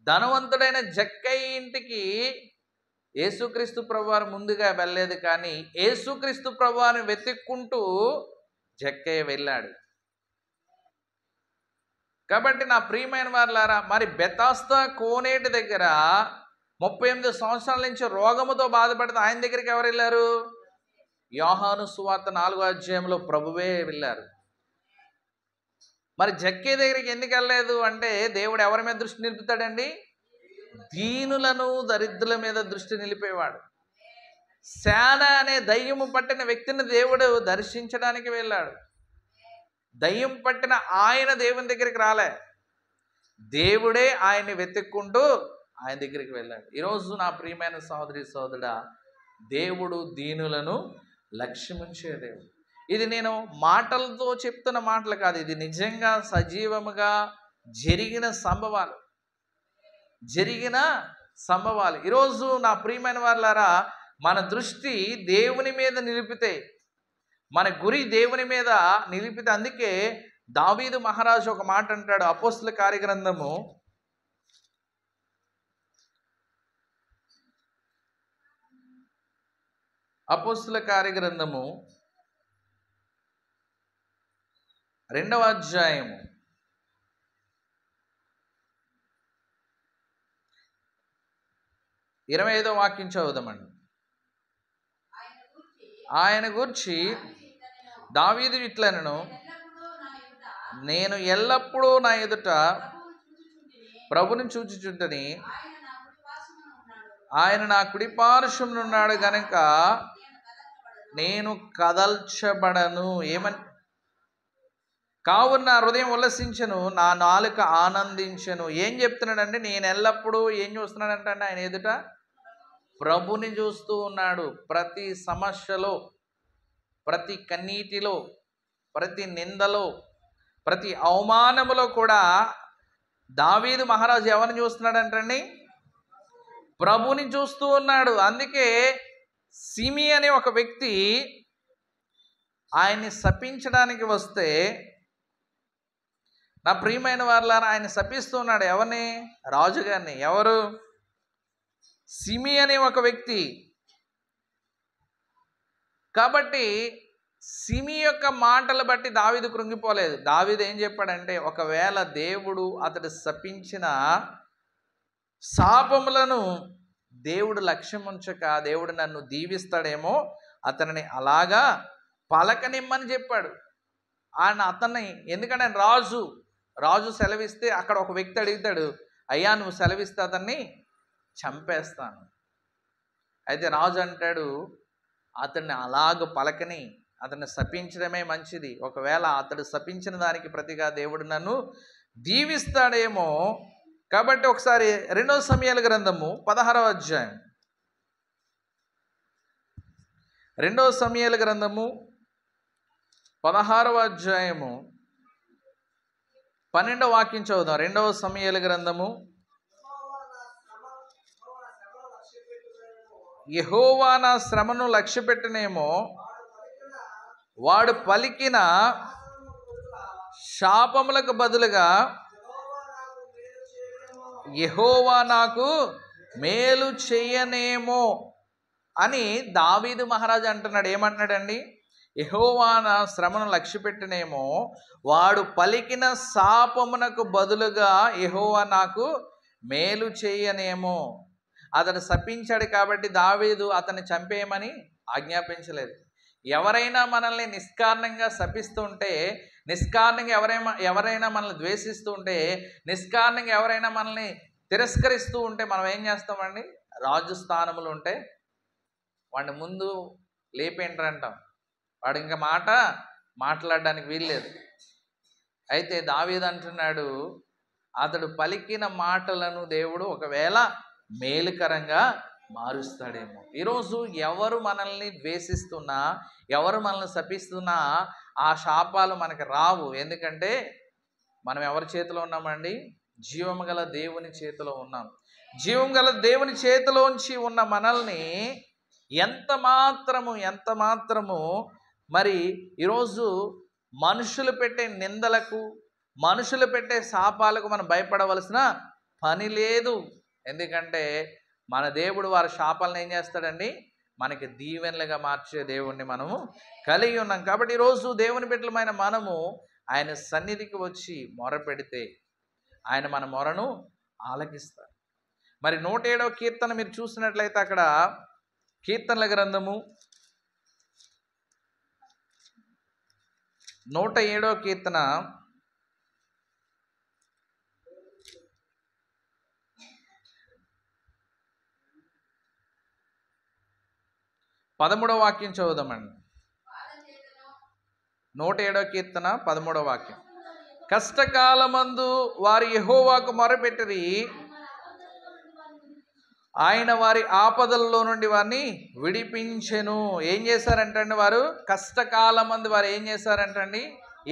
ధనవంతుడైన జక్కయ్య ఇంటికి యేసుక్రీస్తు ప్రభువారు ముందుగా వెళ్ళలేదు, కానీ యేసుక్రీస్తు ప్రభువారిని వెతుక్కుంటూ జక్కయ్య వెళ్ళాడు. కాబట్టి నా ప్రియమైన వారులారా, మరి బెతాస్దా కోనేటి దగ్గర 38 సంవత్సరాల నుంచి రోగముతో బాధపడితే ఆయన దగ్గరికి ఎవరు వెళ్ళారు? యోహాను సువార్త 4వ అధ్యాయంలో ప్రభువే వెళ్ళారు. మరి జక్కే దగ్గరికి ఎందుకు వెళ్ళలేదు అంటే, దేవుడు ఎవరి మీద దృష్టి నిలుపుతాడండి? దీనులను దరిద్రుల మీద దృష్టి నిలిపేవాడు. శాన అనే దయ్యము పట్టిన వ్యక్తిని దేవుడు దర్శించడానికి వెళ్ళాడు. దయ్యం పట్టిన ఆయన దేవుని దగ్గరికి రాలే, దేవుడే ఆయన్ని వెతుక్కుంటూ ఆయన దగ్గరికి వెళ్ళాడు. ఈరోజు నా ప్రియమైన సహోదరి సహోదరుడా, దేవుడు దీనులను లక్ష్యముంచే దేవుడు. ఇది నేను మాటలతో చెప్తున్న మాటలు కాదు, ఇది నిజంగా సజీవముగా జరిగిన సంభవాలు. ఈరోజు నా ప్రియమైన వారులారా, మన దృష్టి దేవుని మీద నిలిపితే, మన గురి దేవుని మీద నిలిపితే, అందుకే దావీదు మహారాజు ఒక మాట అంటాడు. అపోస్తుల కార్యగ్రంథము 2వ అధ్యాయము 25వ వాక్యం చదువుదామండి. ఆయన గూర్చి దావీదు ఇట్లనెను, నేను ఎల్లప్పుడూ నా ఎదుట ప్రభుని చూచుచుంటిని, ఆయన నా కుడి పార్శ్వమునున్నాడు గనుక నేను కదల్చబడను. కావున నా హృదయం ఉల్లసించెను, నా నాలుక ఆనందించెను. ఏం చెప్తున్నాడంటే, నేను ఎల్లప్పుడూ ఏం చూస్తున్నాడంటే ఆయన ఎదుట ప్రభుని చూస్తూ ఉన్నాడు. ప్రతి సమస్యలో, ప్రతి కన్నీటిలో, ప్రతి నిందలో, ప్రతి అవమానములో కూడా దావీదు మహారాజు ఎవరిని చూస్తున్నాడంటండి? ప్రభుని చూస్తూ ఉన్నాడు. అందుకే సిమి అనే ఒక వ్యక్తి ఆయన్ని శపించడానికి వస్తే, నా ప్రియమైన వారులారా, ఆయన శపిస్తూ ఉన్నాడు. ఎవరిని? రాజుగారిని. ఎవరు? సిమి అనే ఒక వ్యక్తి. కాబట్టి సిమి యొక్క మాటలు బట్టి దావీదు కృంగిపోలేదు. దావీదు ఏం చెప్పాడంటే, ఒకవేళ దేవుడు అతడు శపించిన శాపములను దేవుడు లక్ష్యం ఉంచక దేవుడు నన్ను దీవిస్తాడేమో, అతనిని అలాగా పలకనిమ్మని చెప్పాడు. అతన్ని, ఎందుకంటే రాజు సెలవిస్తే అక్కడ ఒక వ్యక్తి అడుగుతాడు, అయ్యా నువ్వు సెలవిస్తే అతన్ని చంపేస్తాను. అయితే రాజు అంటాడు, అతన్ని అలాగ పలకని, అతన్ని శపించడమే మంచిది. ఒకవేళ అతడు శపించిన దానికి ప్రతిగా దేవుడు నన్ను దీవిస్తాడేమో. కాబట్టి ఒకసారి 2వ సమూయేలు గ్రంథము 16వ అధ్యాయం, 2వ సమూయేలు గ్రంథము 16వ అధ్యాయము 12వ వాక్యం చదువుదాం. 2వ సమూయేలు గ్రంథము, యెహోవా నా శ్రమను లక్ష్యపెట్టనేమో, వాడు పలికిన శాపములకు బదులుగా యెహోవా నాకు మేలు చేయనేమో. అని దావీదు మహారాజు అంటున్నాడు. ఏమంటున్నాడండి? యెహోవా నా శ్రమను లక్ష్యపెట్టినేమో, వాడు పలికిన శాపమునకు బదులుగా యెహోవా నాకు మేలు చేయనేమో. అతడు శపించాడు కాబట్టి దావీదు అతన్ని చంపేయమని ఆజ్ఞాపించలేదు. ఎవరైనా మనల్ని నిష్కారణంగా శపిస్తుంటే, నిష్కారణంగా ఎవరైనా మనల్ని ద్వేషిస్తూ ఉంటే, నిష్కారణంగా ఎవరైనా మనల్ని తిరస్కరిస్తూ ఉంటే మనం ఏం చేస్తామండి? రాజు స్థానములు ఉంటే వాడిని ముందు లేపేంటారంటాం. వాడు ఇంకా మాట్లాడడానికి వీల్లేదు. అయితే దావీదు అంటున్నాడు, అతడు పలికిన మాటలను దేవుడు ఒకవేళ మేలుకరంగా మారుస్తాడేమో. ఈరోజు ఎవరు మనల్ని ద్వేషిస్తున్నా, ఎవరు మనల్ని శపిస్తున్నా ఆ శాపాలు మనకు రావు. ఎందుకంటే మనం ఎవరి చేతిలో ఉన్నామండి? జీవము గల దేవుని చేతిలో ఉన్నాం. జీవం గల దేవుని చేతిలోంచి ఉన్న మనల్ని ఎంత మాత్రము మరి ఈరోజు మనుషులు పెట్టే నిందలకు, మనుషులు పెట్టే శాపాలకు మనం భయపడవలసిన పని లేదు. ఎందుకంటే మన దేవుడు వారి శాపాలను ఏం చేస్తాడండి? మనకి దీవెనలుగా మార్చే దేవుణ్ణి మనము కలిగి ఉన్నాం. కాబట్టి ఈరోజు దేవుని బిడ్డలమైన మనము ఆయన సన్నిధికి వచ్చి మొర పెడితే ఆయన మన మొరను ఆలకిస్తాడు. మరి 107వ కీర్తన మీరు చూసినట్లయితే అక్కడ కీర్తనల గ్రంథము 107వ కీర్తన 13వ వాక్యం చదువుదామండి. 107వ కీర్తన 13వ వాక్యం. కష్టకాలమందు వారి యెహోవాకు మొరపెట్టిరి, ఆయన వారి ఆపదల్లో నుండి వారిని విడిపించెను. ఏం చేశారంటండి? వారు కష్టకాలమందు వారు ఏం చేశారంటండి?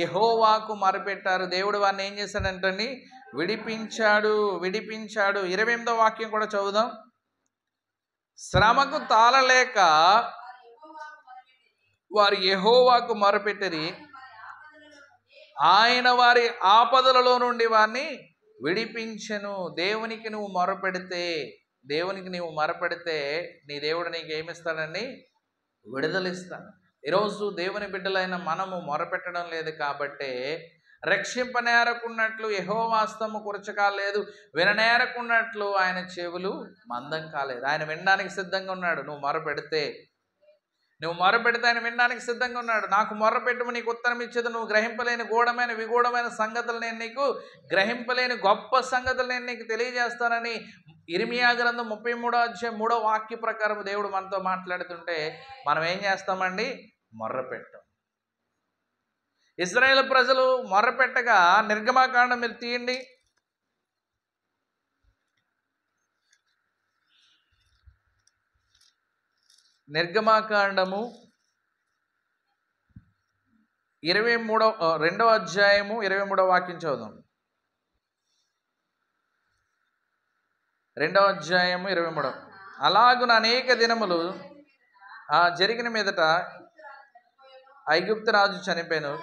యెహోవాకు మొరపెట్టారు. దేవుడు వారిని ఏం చేశాడంటండి? విడిపించాడు. 28వ వాక్యం కూడా చదువుదాం. శ్రమకు తాళలేక వారు యెహోవాకు మొరపెట్టిరి, ఆయన వారి ఆపదలలో నుండి వారిని విడిపించెను. దేవునికి నువ్వు మొరపెడితే నీ దేవుడు నీకు ఏమిస్తాడండి? విడుదలిస్తాడు. ఈరోజు దేవుని బిడ్డలైన మనము మొరపెట్టడం లేదు కాబట్టి రక్షింపనేరకున్నట్లు యెహోవా హస్తము కురచకాలేదు, విననేరకున్నట్లు ఆయన చెవులు మందం కాలేదు. ఆయన వినడానికి సిద్ధంగా ఉన్నాడు. నువ్వు మొరపెడితే ఆయన వినడానికి సిద్ధంగా ఉన్నాడు. నాకు మొర్రపెట్టుము నీకు ఉత్తరం ఇచ్చేది, నువ్వు గ్రహింపలేని గూఢమైన విగూఢమైన సంగతులు నేను నీకు, గ్రహింపలేని గొప్ప సంగతులు నేను నీకు తెలియజేస్తానని ఇర్మియా గ్రంథం 33వ అధ్యాయం 3వ వాక్య ప్రకారం దేవుడు మనతో మాట్లాడుతుంటే మనం ఏం చేస్తామండి? మొర్రపెట్టాం. ఇశ్రాయేలు ప్రజలు మొర్రపెట్టగా నిర్గమాకాండం మీరు తీయండి. నిర్గమాకాండము 2వ అధ్యాయము 23వ వాక్యం చదువుదాం. 2వ అధ్యాయము 23. అలాగున అనేక దినములు జరిగిన మీదట ఐగుప్తు రాజు చనిపోయాను.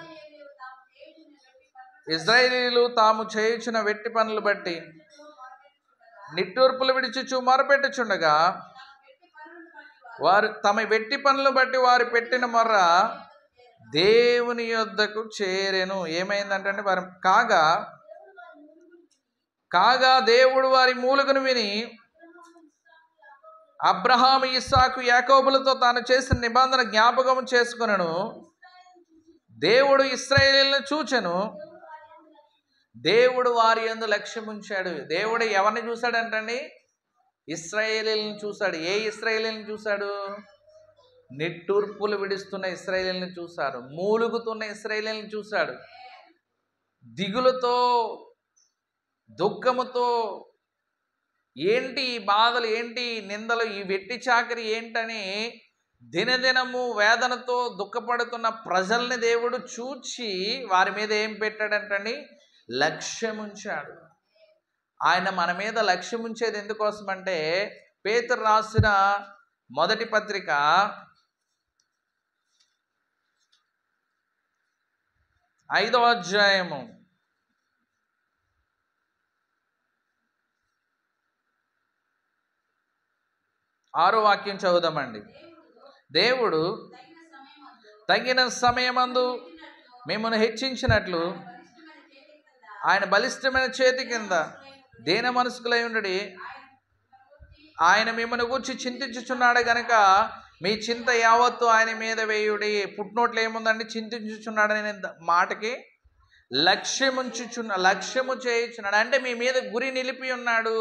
ఇశ్రాయేలీయులు తాము చేయుచున్న వెట్టి పనులు బట్టి నిట్టూర్పులు విడిచుచు మొరపెట్టుచుండగా వారు తమ వెట్టి పనులు బట్టి వారు పెట్టిన మొర్ర దేవుని యొద్దకు చేరెను. ఏమైందంటే వారు కాగా దేవుడు వారి మూలుగును విని అబ్రహాము, ఇస్సాకు, యాకోబులతో తాను చేసిన నిబంధన జ్ఞాపకం చేసుకొనెను. దేవుడు ఇశ్రాయేలీయులను చూచెను, దేవుడు వారి యందు లక్ష్యం ఉంచాడు. దేవుడు ఎవరిని చూశాడంటండి? ఇశ్రాయేలీయులను చూశాడు. ఏ ఇశ్రాయేలీయులను చూశాడు? నిట్టూర్పులు విడుస్తున్న ఇశ్రాయేలీయులను చూశాడు. మూలుగుతున్న ఇశ్రాయేలీయులను చూశాడు. దిగులుతో, దుఃఖముతో, ఏంటి ఈ బాధలు, ఏంటి ఈ నిందలు, ఈ వెట్టి చాకరి ఏంటని దినదినము వేదనతో దుఃఖపడుతున్న ప్రజల్ని దేవుడు చూచి వారి మీద ఏం పెట్టాడంటండి? లక్ష్యం ఉంచాడు. ఆయన మన మీద లక్ష్యం ఉంచేది ఎందుకోసమంటే పేతురు రాసిన మొదటి పత్రిక 5వ అధ్యాయము 6వ వాక్యం చదువుదామండి. దేవుడు తగిన సమయమందు మిమ్మల్ని హెచ్చించినట్లు ఆయన బలిష్టమైన చేతి కింద దేన మనస్కులై ఉండడి ఆయన మిమ్మల్ని గూర్చి చింతించుచున్నాడు గనక మీ చింత యావత్తు ఆయన మీద వేయుడి. పుట్నోట్లు ఏముందండి? చింతించుచున్నాడనే మాటకి లక్ష్యము చేయుచున్నాడు అంటే మీ మీద గురి నిలిపి ఉన్నాడు,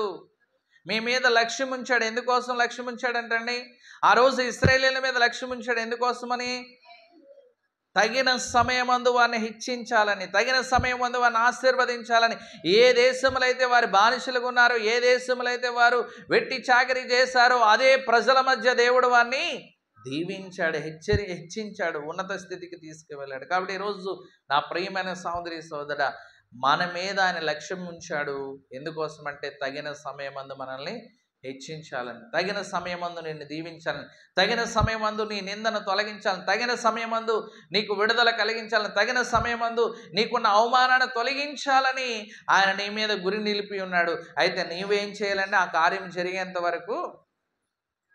మీ మీద లక్ష్యం ఉంచాడు. ఎందుకోసం లక్ష్యం ఉంచాడంటండి? ఆ రోజు ఇశ్రాయేలీయుల మీద లక్ష్యం ఉంచాడు. ఎందుకోసమని? తగిన సమయమందు వారిని హెచ్చించాలని, తగిన సమయమందు వారిని ఆశీర్వదించాలని. ఏ దేశంలో అయితే వారి బానిసలుగా ఉన్నారో, ఏ దేశంలో అయితే వారు వెట్టి చాకరీ చేశారో అదే ప్రజల మధ్య దేవుడు వారిని దీవించాడు, హెచ్చించాడు, ఉన్నత స్థితికి తీసుకువెళ్ళాడు. కాబట్టి ఈరోజు నా ప్రియమైన సహోదరి సోదరుడా, మన మీద ఆయన లక్ష్యం ఉంచాడు. ఎందుకోసం అంటే తగిన సమయమందు మనల్ని హెచ్చించాలని, తగిన సమయమందు నిన్ను దీవించాలని, తగిన సమయమందు నీ నిందను తొలగించాలని, తగిన సమయమందు నీకు విడుదల కలిగించాలని, తగిన సమయమందు నీకున్న అవమానాన్ని తొలగించాలని ఆయన నీ మీద గురి నిలిపి ఉన్నాడు. అయితే నీవేం చేయాలంటే ఆ కార్యం జరిగేంత వరకు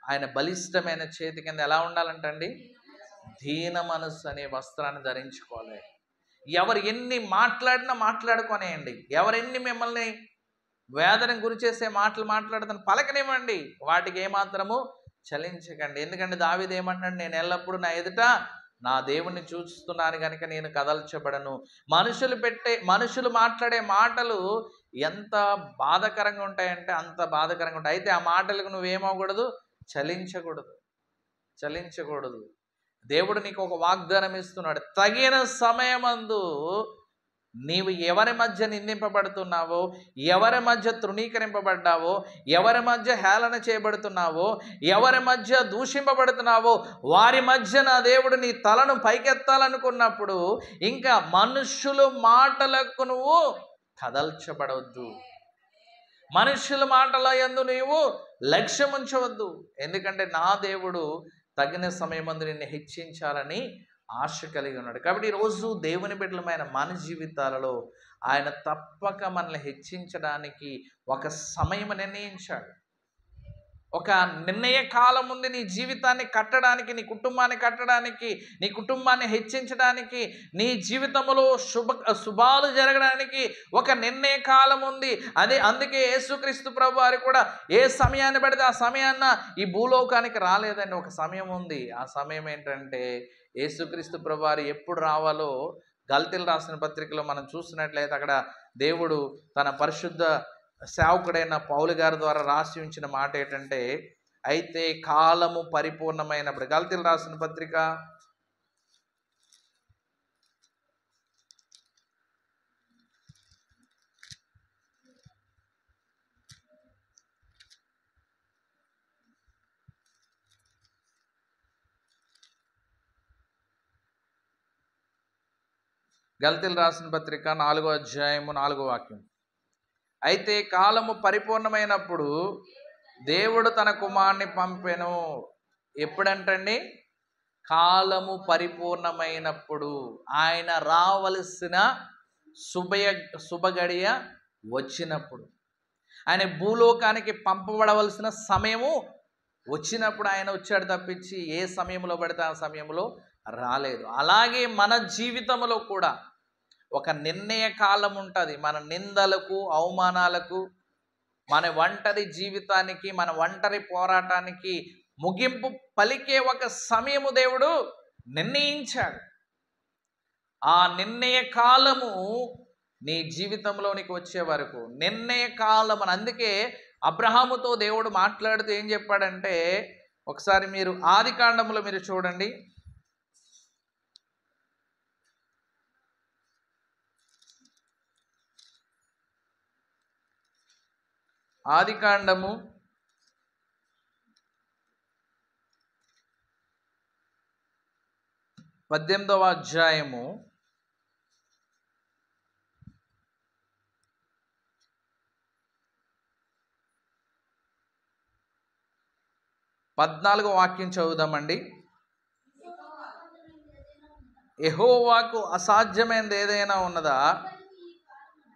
ఆయన బలిష్టమైన చేతి కింద ఎలా ఉండాలంటండి? దీన మనస్సు అనే వస్త్రాన్ని ధరించుకోవాలి. ఎవరు ఎన్ని మాట్లాడినా మాట్లాడుకొనేయండి, ఎవరెన్ని మిమ్మల్ని వేదన గురి చేసే మాటలు మాట్లాడుతాను పలకనివ్వండి, వాటికి ఏమాత్రము చలించకండి. ఎందుకంటే దావీదు ఏమన్నాడు? నేను ఎల్లప్పుడూ నా ఎదుట నా దేవుణ్ణి చూస్తున్నాను కనుక నేను కదల్చబడను. మనుషులు మాట్లాడే మాటలు ఎంత బాధకరంగా ఉంటాయంటే అంత బాధకరంగా ఉంటాయి. అయితే ఆ మాటలకు నువ్వేమవకూడదు? చలించకూడదు. దేవుడు నీకు ఒక వాగ్దానం ఇస్తున్నాడు. తగిన సమయమందు నీవు ఎవరి మధ్య నిందింపబడుతున్నావో, ఎవరి మధ్య తృణీకరింపబడ్డావో, ఎవరి మధ్య హేళన చేయబడుతున్నావో, ఎవరి మధ్య దూషింపబడుతున్నావో వారి మధ్య నా దేవుడు నీ తలను పైకెత్తాలనుకున్నప్పుడు ఇంకా మనుష్యుల మాటలకు నువ్వు కదల్చబడవద్దు, మనుష్యుల మాటల యందు నీవు లక్ష్యం ఉంచవద్దు. ఎందుకంటే నా దేవుడు తగిన సమయమందు నిన్ను హెచ్చించాలని ఆశ కలిగి ఉన్నాడు. కాబట్టి ఈరోజు దేవుని బిడ్డలమైన మన జీవితాలలో ఆయన తప్పక మనల్ని హెచ్చించడానికి ఒక సమయం నిర్ణయించాడు. ఒక నిర్ణయ కాలం ఉంది నీ జీవితాన్ని కట్టడానికి, నీ కుటుంబాన్ని కట్టడానికి, నీ కుటుంబాన్ని హెచ్చించడానికి, నీ జీవితంలో శుభాలు జరగడానికి ఒక నిర్ణయ కాలం ఉంది. అందుకే యేసుక్రీస్తు ప్రభు వారు కూడా ఏ సమయాన్ని పడితే ఆ సమయాన్న ఈ భూలోకానికి రాలేదండి. ఒక సమయం ఉంది. ఆ సమయం ఏంటంటే యేసుక్రీస్తు ప్రభు వారు ఎప్పుడు రావాలో గల్తీలు రాసిన పత్రికలో మనం చూసినట్లయితే అక్కడ దేవుడు తన పరిశుద్ధ సేవకుడైన పౌలు గారి ద్వారా రాసి ఉంచిన మాట ఏంటంటే, అయితే కాలము పరిపూర్ణమైనప్పుడు. గల్తీలు రాసిన పత్రిక 4వ అధ్యాయము 4వ వాక్యం. అయితే కాలము పరిపూర్ణమైనప్పుడు దేవుడు తన కుమారుని పంపెను. ఎప్పుడంటండి? కాలము పరిపూర్ణమైనప్పుడు, ఆయన రావలసిన శుభగడియ వచ్చినప్పుడు, ఆయన భూలోకానికి పంపబడవలసిన సమయము వచ్చినప్పుడు ఆయన వచ్చాడు తప్పించి ఏ సమయంలో పడితే ఆ సమయంలో రాలేదు. అలాగే మన జీవితంలో కూడా ఒక నిర్ణయ కాలం ఉంటుంది. మన నిందలకు, అవమానాలకు, మన ఒంటరి జీవితానికి, మన ఒంటరి పోరాటానికి ముగింపు పలికే ఒక సమయము దేవుడు నిర్ణయించాడు. ఆ నిర్ణయ కాలము నీ జీవితంలోనికి వచ్చే వరకు నిర్ణయ కాలం అని. అందుకే అబ్రహాముతో దేవుడు మాట్లాడుతూ ఏం చెప్పాడంటే, ఒకసారి మీరు ఆదికాండములో మీరు చూడండి. ఆదికాండము 18వ అధ్యాయము 14వ వాక్యం చదువుదామండి. యెహోవాకు అసాధ్యమైనది ఏదైనా ఉన్నదా?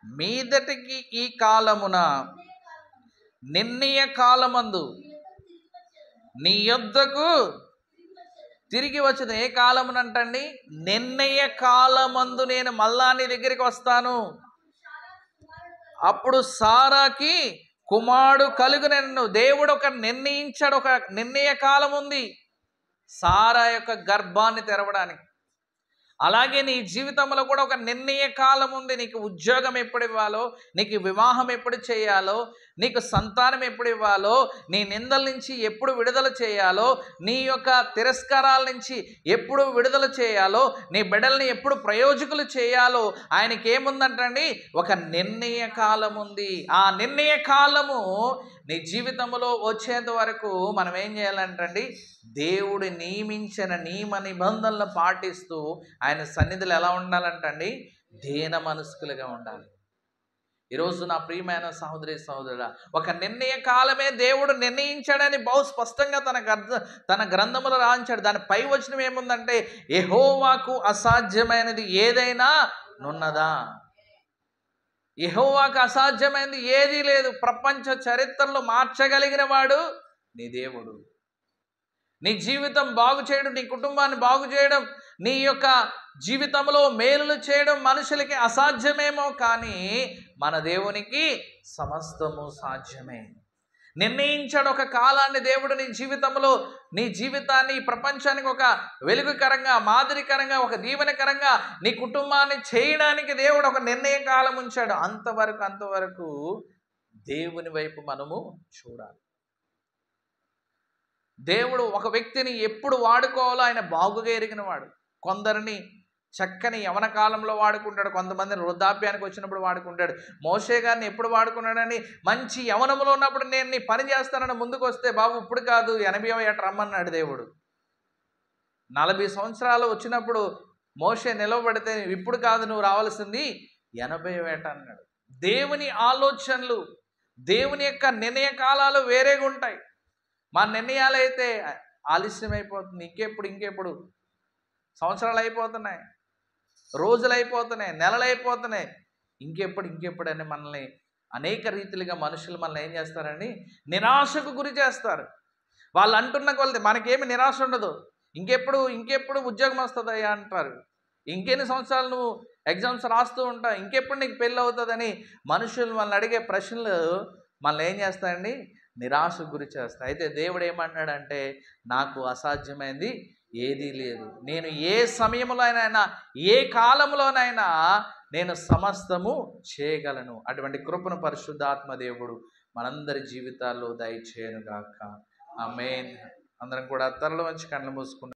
మీదటికి ఈ కాలమున నిర్ణయ కాలమందు నీ యొద్దకు తిరిగి వచ్చేది. ఏ కాలమునంటండి? నిర్ణయ కాలమందు నేను మళ్ళా నీ దగ్గరికి వస్తాను. అప్పుడు సారాకి కుమారుడు కలుగునెను. దేవుడు ఒక నిర్ణయించాడు, ఒక నిర్ణయ కాలం ఉంది సారా యొక్క గర్భాన్ని తెరవడానికి. అలాగే నీ జీవితంలో కూడా ఒక నిర్ణయ కాలం ఉంది. నీకు ఉద్యోగం ఎప్పుడు ఇవ్వాలో, నీకు వివాహం ఎప్పుడు చేయాలో, నీకు సంతానం ఎప్పుడు ఇవ్వాలో, నీ నిందల నుంచి ఎప్పుడు విడుదల చేయాలో, నీ యొక్క తిరస్కారాల నుంచి ఎప్పుడు విడుదల చేయాలో, నీ బిడ్డల్ని ఎప్పుడు ప్రయోజకులు చేయాలో ఆయనకి ఏముందంటండి? ఒక నిర్ణయ కాలం ఉంది. ఆ నిర్ణయ కాలము నీ జీవితంలో వచ్చేంత వరకు మనం ఏం చేయాలంటండి? దేవుడు నియమించిన నియమ నిబంధనలు పాటిస్తూ ఆయన సన్నిధిలో ఎలా ఉండాలంటండి? దీన మనస్కులుగా ఉండాలి. ఈరోజు నా ప్రియమైన సహోదరి సహోదరుడా, ఒక నిర్ణయ కాలమే దేవుడు నిర్ణయించాడని బహు స్పష్టంగా తన గ్రంథములో రాయించాడు. దాని పై వచనం ఏముందంటే, యెహోవాకు అసాధ్యమైనది ఏదైనా నున్నదా? యెహోవాకు అసాధ్యమైనది ఏదీ లేదు. ప్రపంచ చరిత్రలో మార్చగలిగిన వాడు నీ దేవుడు. నీ జీవితం బాగు చేయడం, నీ కుటుంబాన్ని బాగు చేయడం, నీ యొక్క జీవితంలో మేలులు చేయడం మనుషులకి అసాధ్యమేమో, కానీ మన దేవునికి సమస్తము సాధ్యమే. నిర్ణయించాడు ఒక కాలాన్ని దేవుడు నీ జీవితంలో, నీ జీవితాన్ని ప్రపంచానికి ఒక వెలుగుకరంగా, మాదిరికరంగా, ఒక దీవెనకరంగా నీ కుటుంబాన్ని చేయడానికి దేవుడు ఒక నిర్ణయ కాలం ఉంచాడు. అంతవరకు దేవుని వైపు మనము చూడాలి. దేవుడు ఒక వ్యక్తిని ఎప్పుడు వాడుకోవాలో ఆయన బాగుగా ఎరిగిన వాడు. కొందరిని చక్కని యవన కాలంలో వాడుకుంటాడు, కొంతమందిని వృద్ధాప్యానికి వచ్చినప్పుడు వాడుకుంటాడు. మోషే గారిని ఎప్పుడు వాడుకున్నాడని? మంచి యవనంలో ఉన్నప్పుడు నేను నీ పని చేస్తానని ముందుకు వస్తే, బాబు ఇప్పుడు కాదు 80వ ఏట రమ్మన్నాడు దేవుడు. 40 సంవత్సరాలు వచ్చినప్పుడు మోషే నిలవబడితే, ఇప్పుడు కాదు నువ్వు రావాల్సింది 80వ ఏట అన్నాడు. దేవుని ఆలోచనలు, దేవుని యొక్క నిర్ణయ కాలాలు వేరేగా ఉంటాయి. మా నిర్ణయాలు అయితే ఆలస్యం అయిపోతుంది. ఇంకెప్పుడు సంవత్సరాలు అయిపోతున్నాయి, రోజులు అయిపోతున్నాయి, నెలలు అయిపోతున్నాయి. ఇంకెప్పుడు అని మనల్ని అనేక రీతిలుగా మనుషులు మనల్ని ఏం చేస్తారండి? నిరాశకు గురి చేస్తారు. వాళ్ళు అంటున్న కొలది మనకేమి నిరాశ ఉండదు. ఇంకెప్పుడు ఉద్యోగం వస్తుందయ్యా అంటారు. ఇంకెన్ని సంవత్సరాలు నువ్వు ఎగ్జామ్స్ రాస్తూ ఉంటావు, ఇంకెప్పుడు నీకు పెళ్ళి అవుతుందని మనుషులు మనల్ని అడిగే ప్రశ్నలు మనల్ని ఏం చేస్తాయండి? నిరాశకు గురి చేస్తాయి. అయితే దేవుడు ఏమన్నాడంటే, నాకు అసాధ్యమైంది ఏదీ లేదు. నేను ఏ సమయంలోనైనా, ఏ కాలంలోనైనా నేను సమస్తము చేయగలను. అటువంటి కృపను పరిశుద్ధాత్మ దేవుడు మనందరి జీవితాల్లో దయచేయనుగాక. ఆమేన్. అందరం కూడా తలలు వంచి కళ్ళు మూసుకుంటాం.